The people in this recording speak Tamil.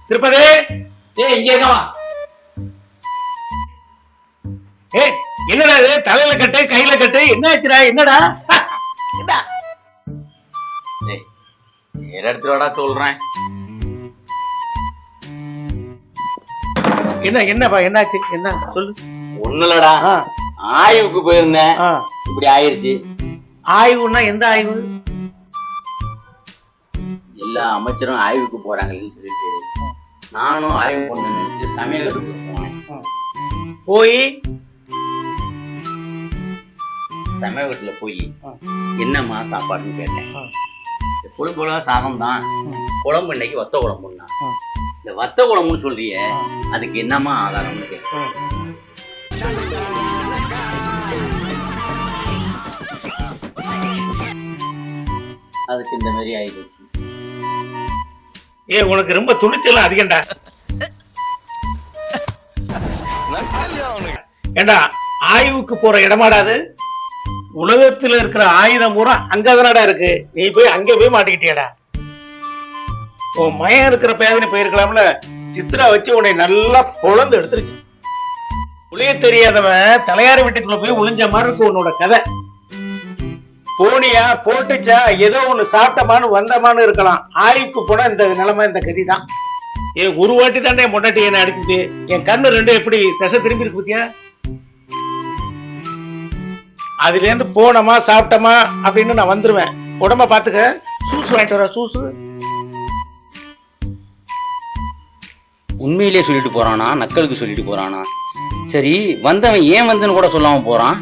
திருப்பதி இங்க இருக்கவா? என்னடா இது? தலையில கட்டு கையில கட்டு என்ன ஆச்சுடா? என்னடா எடுத்துடா சொல்றேன். என்னப்பா என்னாச்சு? என்ன சொல்லு. ஒண்ணுலடா, ஆய்வுக்கு போயிருந்தேன், இப்படி ஆயிருச்சு. ஆய்வுன்னா எந்த ஆய்வு? எல்லா அமைச்சரும் ஆய்வுக்கு போறாங்கன்னு சொல்லிட்டு நானும் ஆய்வு பண்ண சமையல் போனேன். போய் சமையல் வீட்டுல போய் என்னம்மா சாப்பாடுன்னு கேட்டேன். எப்பொழுது போல சாதம் தான், குழம்பு இன்னைக்கு வத்த குழம்புன்னா. இந்த வத்த குழம்புன்னு சொல்றிய, அதுக்கு என்னம்மா ஆதாரம்னு கேட்டேன். அதுக்கு இந்த மாதிரி ஆயிடுச்சு. உனக்கு ரொம்ப துணிச்சல் அதிகம்டா. ஏண்டா ஆய்வுக்கு போற இடமாடாது? உலகத்துல இருக்கிற ஆயுதம் பூரா அங்கதானடா இருக்கு. நீ போய் அங்க போய் மாட்டிக்கிட்டியடா. உன் மயம் இருக்கிற பேதனை போயிருக்கலாம்ல. சித்ரா வச்சு உன்னை நல்லா பொழந்து எடுத்துருச்சு. புளிய தெரியாதவன் தலையார வீட்டுக்குள்ள போய் ஒளிஞ்ச மாதிரி இருக்கு உன்னோட கதை. போனியா போட்டுச்சா ஏதோ ஒண்ணு சாப்பிட்டமானு வந்தமானு இருக்கலாம். ஆய்வுக்கு போனா இந்த நிலைமை, இந்த கதி தான். ஒரு வாட்டி தானே முன்னாடி என்ன அடிச்சுச்சு. என் கண்ணு ரெண்டும் எப்படி திசை திரும்பி இருக்கு பத்தியா? அதுல இருந்து போனமா சாப்பிட்டமா அப்படின்னு நான் வந்துருவேன். உடம்ப பாத்துக்க. சூசு வாங்கிட்டு வர. சூசு உண்மையிலேயே சொல்லிட்டு போறானா, நக்கலுக்கு சொல்லிட்டு போறானா? சரி, வந்தவன் ஏன் வந்துன்னு கூட சொல்லாம போறான்.